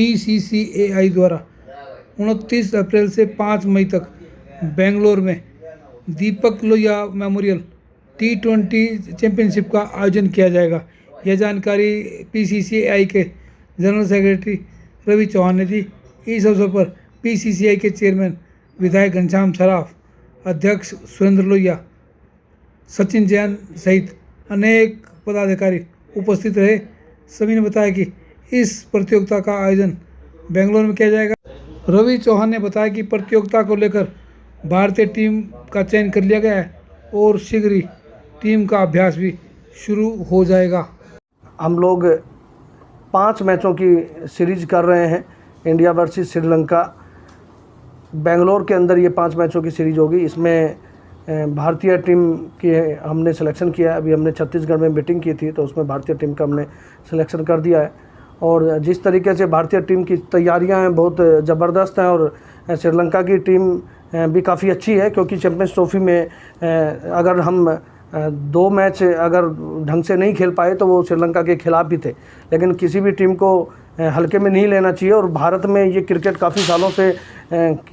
PCCAI द्वारा 29 अप्रैल से 5 मई तक बेंगलोर में दीपक लोहिया मेमोरियल T20 चैंपियनशिप का आयोजन किया जाएगा। यह जानकारी PCCAI के जनरल सेक्रेटरी रवि चौहान ने दी। इस अवसर पर PCCAI के चेयरमैन विधायक घनश्याम सराफ, अध्यक्ष सुरेंद्र लोहिया, सचिन जैन सहित अनेक पदाधिकारी उपस्थित रहे। सभी ने बताया कि इस प्रतियोगिता का आयोजन बेंगलोर में किया जाएगा। रवि चौहान ने बताया कि प्रतियोगिता को लेकर भारतीय टीम का चयन कर लिया गया है और शीघ्र ही टीम का अभ्यास भी शुरू हो जाएगा। हम लोग 5 मैचों की सीरीज कर रहे हैं, इंडिया वर्सेस श्रीलंका। बेंगलोर के अंदर ये 5 मैचों की सीरीज होगी। इसमें भारतीय टीम की हमने सिलेक्शन किया है। अभी हमने छत्तीसगढ़ में मीटिंग की थी तो उसमें भारतीय टीम का हमने सिलेक्शन कर दिया है। और जिस तरीके से भारतीय टीम की तैयारियां हैं बहुत ज़बरदस्त हैं और श्रीलंका की टीम भी काफ़ी अच्छी है, क्योंकि चैंपियंस ट्रॉफी में अगर हम 2 मैच अगर ढंग से नहीं खेल पाए तो वो श्रीलंका के खिलाफ भी थे। लेकिन किसी भी टीम को हल्के में नहीं लेना चाहिए और भारत में ये क्रिकेट काफ़ी सालों से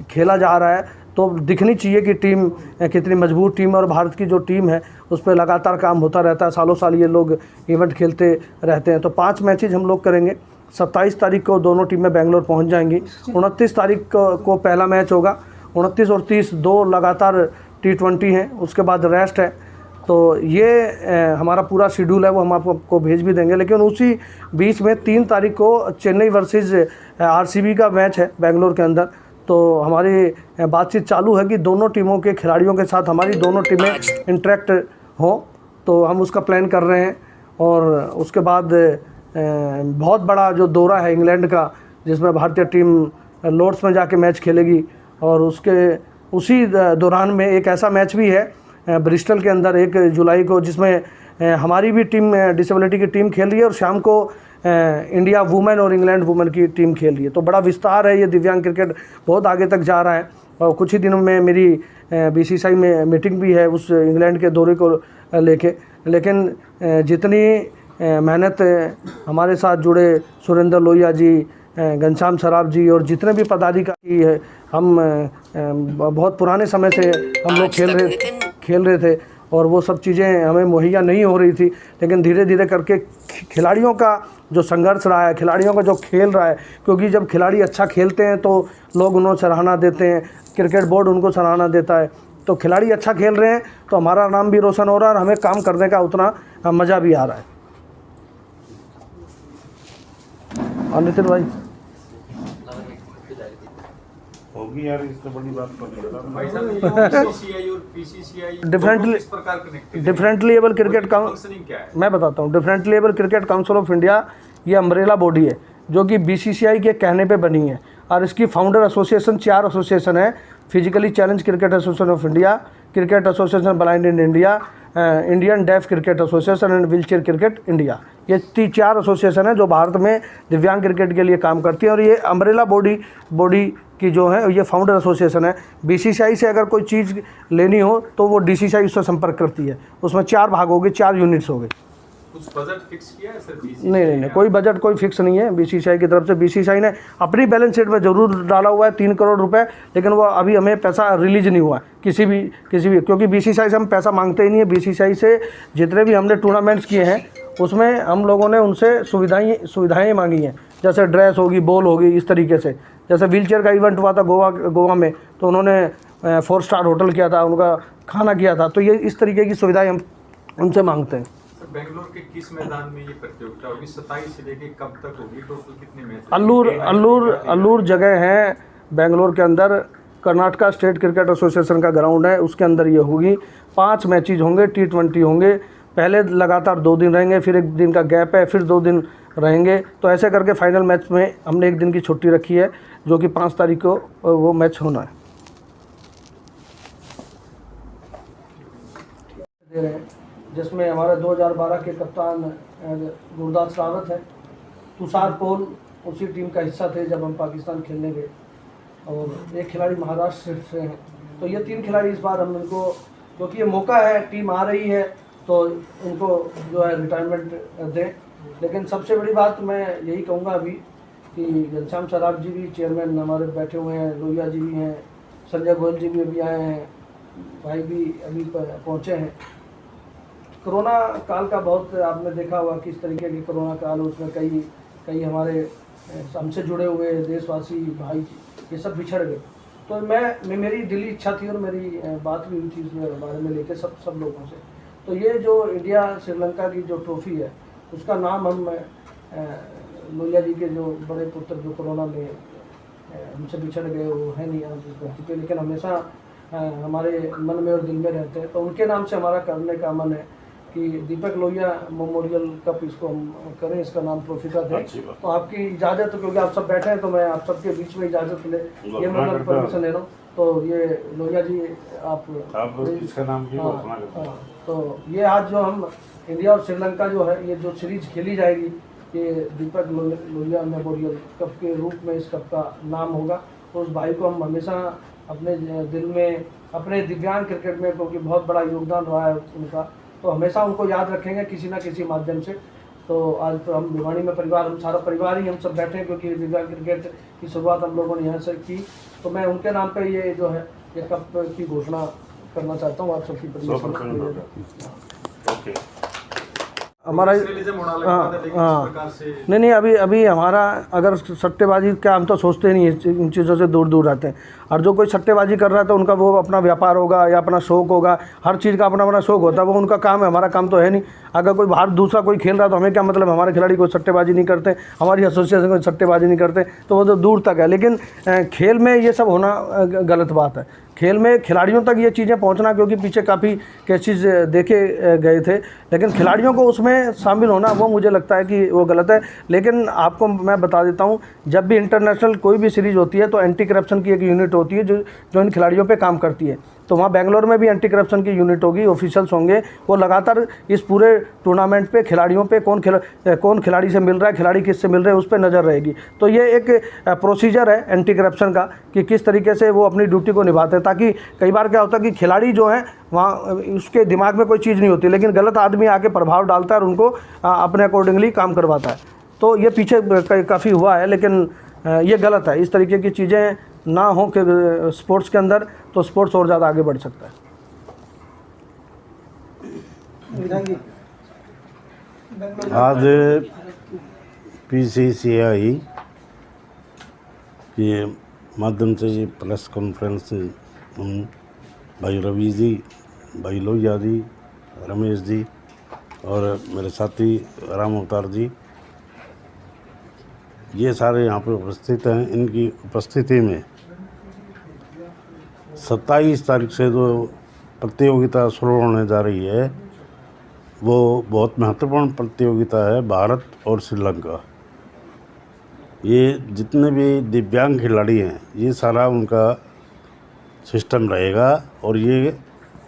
खेला जा रहा है, तो दिखनी चाहिए कि टीम कितनी मजबूत टीम है। और भारत की जो टीम है उस पर लगातार काम होता रहता है, सालों साल ये लोग इवेंट खेलते रहते हैं। तो 5 मैचेज हम लोग करेंगे। 27 तारीख को दोनों टीमें बेंगलोर पहुंच जाएंगी। 29 तारीख को पहला मैच होगा। 29 और 30 2 लगातार T20 हैं, उसके बाद रेस्ट है। तो ये हमारा पूरा शेड्यूल है, वो हम आपको भेज भी देंगे। लेकिन उसी बीच में 3 तारीख को चेन्नई वर्सेस RCB का मैच है बेंगलोर के अंदर। तो हमारी बातचीत चालू है कि दोनों टीमों के खिलाड़ियों के साथ हमारी दोनों टीमें इंटरेक्ट हों, तो हम उसका प्लान कर रहे हैं। और उसके बाद बहुत बड़ा जो दौरा है इंग्लैंड का, जिसमें भारतीय टीम लॉर्ड्स में जाके मैच खेलेगी। और उसी दौरान में एक ऐसा मैच भी है ब्रिस्टल के अंदर 1 जुलाई को, जिसमें हमारी भी टीम डिसेबिलिटी की टीम खेल रही है और शाम को इंडिया वुमेन और इंग्लैंड वुमेन की टीम खेल रही है। तो बड़ा विस्तार है, ये दिव्यांग क्रिकेट बहुत आगे तक जा रहा है। और कुछ ही दिनों में मेरी BCCI में मीटिंग भी है उस इंग्लैंड के दौरे को लेके। लेकिन जितनी मेहनत हमारे साथ जुड़े सुरेंद्र लोहिया जी, घनश्याम सराफ जी और जितने भी पदाधिकारी है, हम बहुत पुराने समय से हम लोग खेल रहे थे और वो सब चीज़ें हमें मुहैया नहीं हो रही थी। लेकिन धीरे धीरे करके खिलाड़ियों का जो संघर्ष रहा है, खिलाड़ियों का जो खेल रहा है, क्योंकि जब खिलाड़ी अच्छा खेलते हैं तो लोग उन्हें सराहना देते हैं, क्रिकेट बोर्ड उनको सराहना देता है। तो खिलाड़ी अच्छा खेल रहे हैं तो हमारा नाम भी रोशन हो रहा है और हमें काम करने का उतना मज़ा भी आ रहा है। और नितिन भाई होगी यार, इससे बड़ी बात डिफरेंटली एबल क्रिकेट काउंसिल, मैं बताता हूँ। Differently able cricket council of India ये अम्ब्रेला बॉडी है जो कि BCCI के कहने पे बनी है। और इसकी फाउंडर एसोसिएशन 4 एसोसिएशन है: physically challenge cricket association of India, cricket association blind in India, Indian deaf cricket association and wheelchair cricket India. ये 4 एसोसिएशन है जो भारत में दिव्यांग क्रिकेट के लिए काम करती है। और ये अम्ब्रेला बॉडी की जो है ये फाउंडर एसोसिएशन है। BCCI से अगर कोई चीज़ लेनी हो तो वो DCCI उससे संपर्क करती है। उसमें 4 भाग हो गए, 4 यूनिट्स हो गए। कुछ बजट फिक्स किया है सर? नहीं, कोई बजट कोई फिक्स नहीं है BCCI की तरफ से। BCCI ने अपनी बैलेंस शीट में ज़रूर डाला हुआ है 3 करोड़ रुपए, लेकिन वो अभी हमें पैसा रिलीज नहीं हुआ है किसी भी, क्योंकि BCCI से हम पैसा मांगते ही नहीं है। BCCI से जितने भी हमने टूर्नामेंट्स किए हैं उसमें हम लोगों ने उनसे सुविधाएँ मांगी हैं, जैसे ड्रेस होगी, बॉल होगी, इस तरीके से। जैसे व्हीलचेयर का इवेंट हुआ था गोवा में, तो उन्होंने 4 स्टार होटल किया था, उनका खाना किया था। तो ये इस तरीके की सुविधाएं हम उनसे मांगते हैं। बेंगलोर के किस मैदान में ये प्रतियोगिता होगी? 27 से लेके कब तक होगी? टोटल कितने मैच? अल्लूर जगह है बेंगलोर के अंदर। कर्नाटका स्टेट क्रिकेट एसोसिएशन का ग्राउंड है, उसके अंदर ये होगी। 5 मैचेज होंगे, T20 होंगे। पहले लगातार 2 दिन रहेंगे, फिर 1 दिन का गैप है, फिर 2 दिन रहेंगे। तो ऐसे करके फाइनल मैच में हमने 1 दिन की छुट्टी रखी है, जो कि 5 तारीख को वो मैच होना है। जिसमें हमारे 2012 के कप्तान गुरदास रावत है, तुषार कौल उसी टीम का हिस्सा थे जब हम पाकिस्तान खेलने गए, और एक खिलाड़ी महाराष्ट्र से हैं। तो ये 3 खिलाड़ी इस बार हम उनको, क्योंकि ये मौका है, टीम आ रही है, तो उनको जो है रिटायरमेंट दें। लेकिन सबसे बड़ी बात मैं यही कहूँगा अभी कि घनश्याम सराफ जी भी चेयरमैन हमारे बैठे हुए हैं, लोहिया जी भी हैं, संजय गोयल जी भी अभी आए हैं, भाई भी अभी पहुँचे हैं। कोरोना काल का बहुत आपने देखा होगा किस तरीके की कोरोना काल, उसमें कई हमारे हमसे जुड़े हुए देशवासी भाई ये सब बिछड़ गए। तो मेरी दिली इच्छा थी और मेरी बात भी हुई थी इसमें बारे में लेके सब लोगों से। तो ये जो इंडिया श्रीलंका की जो ट्रॉफी है उसका नाम हम लोहिया जी के जो बड़े पुत्र जो कोरोना में हमसे बिछड़ गए, वो है नहीं आज इस धरती पे, लेकिन हमेशा हमारे मन में और दिल में रहते हैं। तो उनके नाम से हमारा करने का मन है कि दीपक लोहिया मेमोरियल कप इसको हम करें, इसका नाम ट्रॉफी का दें। तो आपकी इजाज़त, क्योंकि आप सब बैठे हैं तो मैं आप सबके बीच में इजाज़त ले, ये मतलब परमिशन ले रहा हूँ। तो ये लोहिया जी आप इसका नाम की घोषणा करते हैं। तो ये आज जो हम इंडिया और श्रीलंका जो है ये जो सीरीज खेली जाएगी, ये दीपक लोहिया मेमोरियल कप के रूप में इस कप का नाम होगा। तो उस भाई को हम हमेशा अपने दिल में, अपने दिव्यांग क्रिकेट में, क्योंकि बहुत बड़ा योगदान रहा है उनका, तो हमेशा उनको याद रखेंगे किसी ना किसी माध्यम से। तो आज तो हम भिवानी में हम सारा परिवार ही हम सब बैठे हैं, क्योंकि दिव्यांग क्रिकेट की शुरुआत हम लोगों ने यहाँ से की। तो मैं उनके नाम पे ये जो है ये कप की घोषणा करना चाहता हूँ, आप सबकी परमिशन। हमारा नहीं अभी हमारा अगर सट्टेबाजी का, हम तो सोचते नहीं इन चीज़ों से दूर दूर रहते हैं। और जो कोई सट्टेबाजी कर रहा है तो उनका वो अपना व्यापार होगा या अपना शौक होगा, हर चीज़ का अपना अपना शौक होता है, वो उनका काम है, हमारा काम तो है नहीं। अगर कोई बाहर दूसरा कोई खेल रहा है तो हमें क्या मतलब, हमारे खिलाड़ी कोई सट्टेबाजी नहीं करते, हमारी एसोसिएशन कोई सट्टेबाजी नहीं करते, तो वो तो दूर तक है। लेकिन खेल में ये सब होना गलत बात है। खेल में खिलाड़ियों तक ये चीज़ें पहुंचना, क्योंकि पीछे काफ़ी केसेस देखे गए थे, लेकिन खिलाड़ियों को उसमें शामिल होना वो मुझे लगता है कि वो गलत है। लेकिन आपको मैं बता देता हूं, जब भी इंटरनेशनल कोई भी सीरीज़ होती है तो एंटी करप्शन की एक यूनिट होती है जो इन खिलाड़ियों पे काम करती है। तो वहाँ बेंगलोर में भी एंटी करप्शन की यूनिट होगी, ऑफिशियल्स होंगे, वो लगातार इस पूरे टूर्नामेंट पे खिलाड़ियों पे कौन खिलाड़ी से मिल रहा है, खिलाड़ी किससे मिल रहे हैं, उस पर नज़र रहेगी। तो ये एक प्रोसीजर है एंटी करप्शन का कि किस तरीके से वो अपनी ड्यूटी को निभाते हैं। ताकि कई बार क्या होता है कि खिलाड़ी जो हैं वहाँ उसके दिमाग में कोई चीज़ नहीं होती, लेकिन गलत आदमी आके प्रभाव डालता है और उनको अपने अकॉर्डिंगली काम करवाता है। तो ये पीछे काफ़ी हुआ है, लेकिन ये गलत है। इस तरीके की चीज़ें ना हो कि स्पोर्ट्स के अंदर, तो स्पोर्ट्स और ज़्यादा आगे बढ़ सकता है। आज PCCI के माध्यम से ये प्रेस कॉन्फ्रेंस हम भाई रवि जी, भाई लोहिया जी, रमेश जी और मेरे साथी राम अवतार जी, ये सारे यहाँ पे उपस्थित हैं। इनकी उपस्थिति में 27 तारीख से जो प्रतियोगिता शुरू होने जा रही है वो बहुत महत्वपूर्ण प्रतियोगिता है। भारत और श्रीलंका, ये जितने भी दिव्यांग खिलाड़ी हैं ये सारा उनका सिस्टम रहेगा। और ये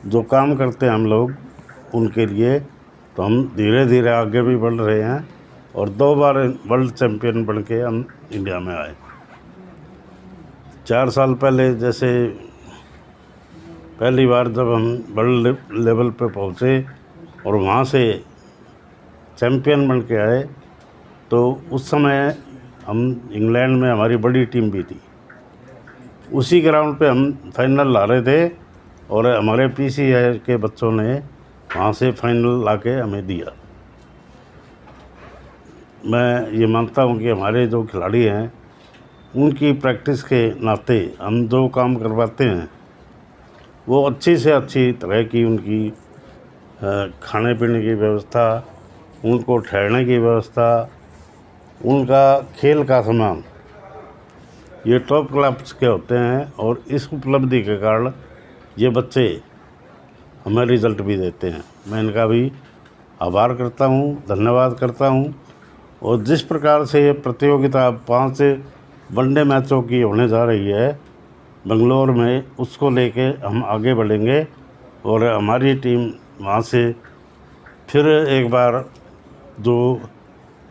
जो काम करते हैं हम लोग उनके लिए, तो हम धीरे धीरे आगे भी बढ़ रहे हैं और 2 बार वर्ल्ड चैम्पियन बन के हम इंडिया में आए। 4 साल पहले जैसे पहली बार जब हम वर्ल्ड लेवल पे पहुँचे और वहाँ से चैम्पियन बन के आए, तो उस समय हम इंग्लैंड में हमारी बड़ी टीम भी थी, उसी ग्राउंड पे हम फाइनल ला रहे थे और हमारे PCCI के बच्चों ने वहाँ से फाइनल लाके हमें दिया। मैं ये मानता हूँ कि हमारे जो खिलाड़ी हैं उनकी प्रैक्टिस के नाते हम जो काम करवाते हैं वो अच्छी से अच्छी तरह की उनकी खाने पीने की व्यवस्था, उनको ठहरने की व्यवस्था, उनका खेल का सामान, ये टॉप क्लास के होते हैं। और इस उपलब्धि के कारण ये बच्चे हमें रिज़ल्ट भी देते हैं। मैं इनका भी आभार करता हूँ, धन्यवाद करता हूँ। और जिस प्रकार से ये प्रतियोगिता 5 वनडे मैचों की होने जा रही है बेंगलोर में, उसको लेके हम आगे बढ़ेंगे और हमारी टीम वहाँ से फिर एक बार जो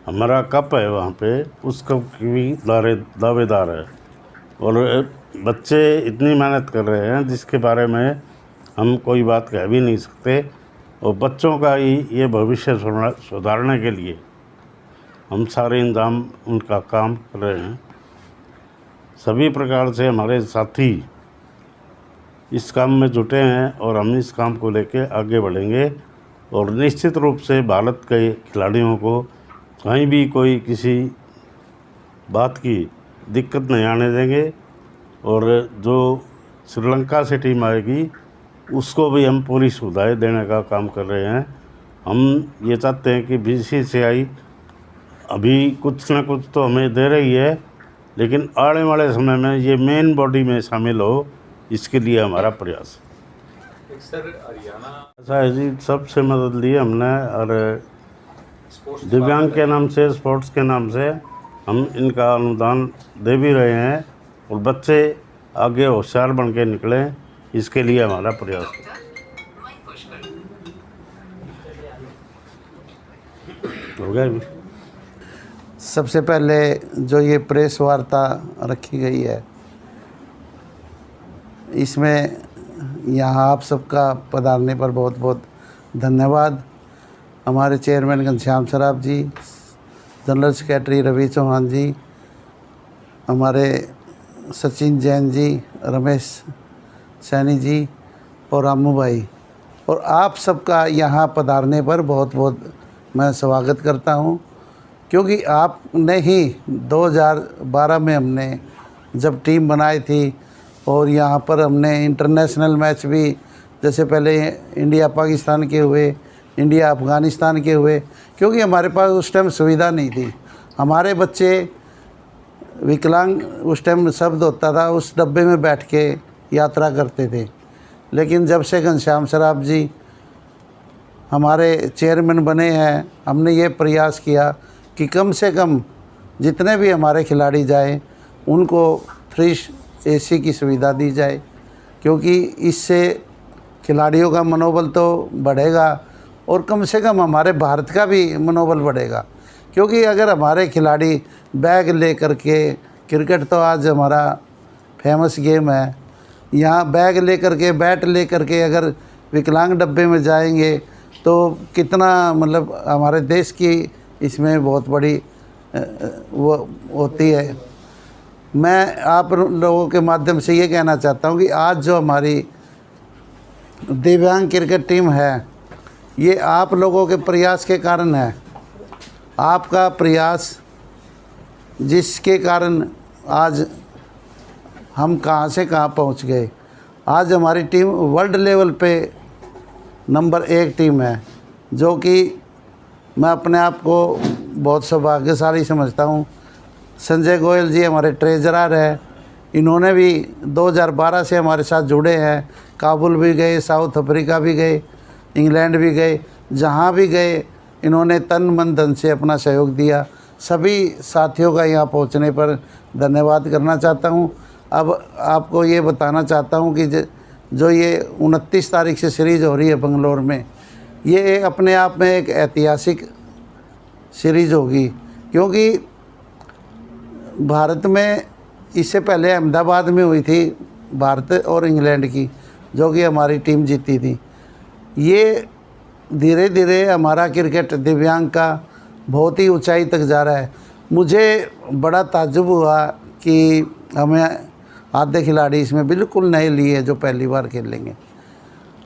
हमारा कप है वहाँ पे, उस कप की भी दावेदार है। और बच्चे इतनी मेहनत कर रहे हैं जिसके बारे में हम कोई बात कह भी नहीं सकते। और बच्चों का ही ये भविष्य सुधारने के लिए हम सारे इंतजाम उनका काम कर रहे हैं। सभी प्रकार से हमारे साथी इस काम में जुटे हैं और हम इस काम को लेके आगे बढ़ेंगे और निश्चित रूप से भारत के खिलाड़ियों को कहीं भी कोई किसी बात की दिक्कत नहीं आने देंगे और जो श्रीलंका से टीम आएगी उसको भी हम पूरी सुविधाएं देने का काम कर रहे हैं। हम ये चाहते हैं कि BCCI अभी कुछ ना कुछ तो हमें दे रही है, लेकिन आने वाले समय में ये मेन बॉडी में शामिल हो, इसके लिए हमारा प्रयास है। एक सर हरियाणा ऐसा है जी, सबसे मदद ली हमने और स्पोर्ट्स दिव्यांग के नाम से, स्पोर्ट्स के नाम से हम इनका अनुदान दे भी रहे हैं और बच्चे आगे होशियार बन के निकलें, इसके लिए हमारा प्रयास है। हो गया भी। सबसे पहले जो ये प्रेस वार्ता रखी गई है, इसमें यहाँ आप सबका पधारने पर बहुत बहुत धन्यवाद। हमारे चेयरमैन घनश्याम सराफ जी, जनरल सेक्रेटरी रवि चौहान जी, हमारे सचिन जैन जी, रमेश सैनी जी और रामू भाई, और आप सबका यहाँ पधारने पर बहुत बहुत मैं स्वागत करता हूँ, क्योंकि आपने ही 2012 में हमने जब टीम बनाई थी और यहाँ पर हमने इंटरनेशनल मैच भी, जैसे पहले इंडिया पाकिस्तान के हुए, इंडिया अफ़गानिस्तान के हुए, क्योंकि हमारे पास उस टाइम सुविधा नहीं थी। हमारे बच्चे विकलांग उस टाइम शब्द होता था, उस डब्बे में बैठ के यात्रा करते थे। लेकिन जब से घनश्याम सराफ जी हमारे चेयरमैन बने हैं, हमने ये प्रयास किया कि कम से कम जितने भी हमारे खिलाड़ी जाएं उनको फ्री AC की सुविधा दी जाए, क्योंकि इससे खिलाड़ियों का मनोबल तो बढ़ेगा और कम से कम हमारे भारत का भी मनोबल बढ़ेगा। क्योंकि अगर हमारे खिलाड़ी बैग ले कर के, क्रिकेट तो आज हमारा फेमस गेम है, यहाँ बैग ले कर के, बैट ले कर के अगर विकलांग डब्बे में जाएंगे तो कितना मतलब हमारे देश की इसमें बहुत बड़ी वो होती है। मैं आप लोगों के माध्यम से ये कहना चाहता हूँ कि आज जो हमारी दिव्यांग क्रिकेट टीम है, ये आप लोगों के प्रयास के कारण है। आपका प्रयास जिसके कारण आज हम कहाँ से कहाँ पहुँच गए। आज हमारी टीम वर्ल्ड लेवल पे नंबर 1 टीम है, जो कि मैं अपने आप को बहुत सौभाग्यशाली समझता हूँ। संजय गोयल जी हमारे ट्रेजरर हैं, इन्होंने भी 2012 से हमारे साथ जुड़े हैं। काबुल भी गए, साउथ अफ्रीका भी गए, इंग्लैंड भी गए, जहाँ भी गए इन्होंने तन मन धन से अपना सहयोग दिया। सभी साथियों का यहाँ पहुँचने पर धन्यवाद करना चाहता हूँ। अब आपको ये बताना चाहता हूँ कि जो ये 29 तारीख से सीरीज़ हो रही है बंगलोर में, ये अपने आप में एक ऐतिहासिक सीरीज़ होगी, क्योंकि भारत में इससे पहले अहमदाबाद में हुई थी भारत और इंग्लैंड की, जो कि हमारी टीम जीती थी। ये धीरे धीरे हमारा क्रिकेट दिव्यांग का बहुत ही ऊंचाई तक जा रहा है। मुझे बड़ा ताज्जुब हुआ कि हमें आधे खिलाड़ी इसमें बिल्कुल नए लिए जो पहली बार खेलेंगे।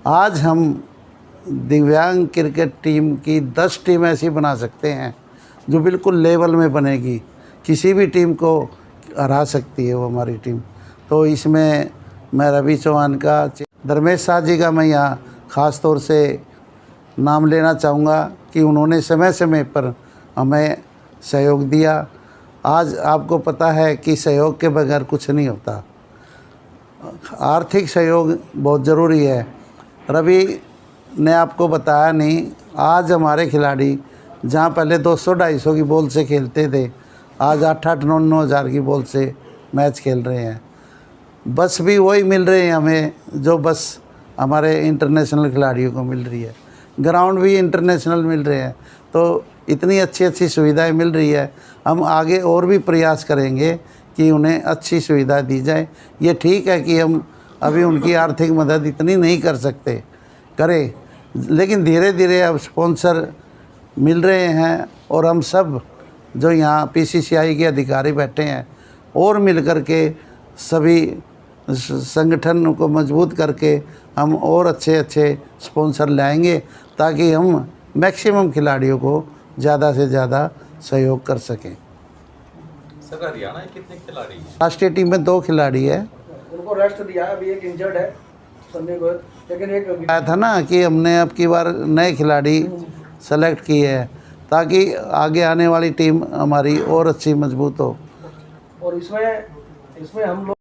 आज हम दिव्यांग क्रिकेट टीम की 10 टीम ऐसी बना सकते हैं जो बिल्कुल लेवल में बनेगी, किसी भी टीम को हरा सकती है वो हमारी टीम। तो इसमें मैं रवि चौहान का, धर्मेश शाह जी का मैं यहाँ ख़ास तौर से नाम लेना चाहूँगा कि उन्होंने समय समय पर हमें सहयोग दिया। आज आपको पता है कि सहयोग के बगैर कुछ नहीं होता, आर्थिक सहयोग बहुत ज़रूरी है। रवि ने आपको बताया नहीं, आज हमारे खिलाड़ी जहाँ पहले 200-250 की बॉल से खेलते थे, आज 8-9 हज़ार की बॉल से मैच खेल रहे हैं। बस भी वही मिल रहे हैं हमें जो बस हमारे इंटरनेशनल खिलाड़ियों को मिल रही है, ग्राउंड भी इंटरनेशनल मिल रहे हैं। तो इतनी अच्छी अच्छी सुविधाएं मिल रही है, हम आगे और भी प्रयास करेंगे कि उन्हें अच्छी सुविधा दी जाए। ये ठीक है कि हम अभी उनकी आर्थिक मदद इतनी नहीं कर सकते, करें, लेकिन धीरे धीरे अब स्पॉन्सर मिल रहे हैं और हम सब जो यहाँ PCCI के अधिकारी बैठे हैं और मिलकर के सभी संगठन को मजबूत करके हम और अच्छे अच्छे स्पॉन्सर लाएंगे ताकि हम मैक्सिमम खिलाड़ियों को ज़्यादा से ज़्यादा सहयोग कर सकें। सर हरियाणा के कितने खिलाड़ी हैं? राष्ट्रीय टीम में 2 खिलाड़ी है। उनको रेस्ट दिया, अभी एक इंजर्ड है संजय गोयल, लेकिन एक आया था ना कि हमने अब की बार नए खिलाड़ी सेलेक्ट किए हैं ताकि आगे आने वाली टीम हमारी और अच्छी मजबूत हो। और इसमें हम लोग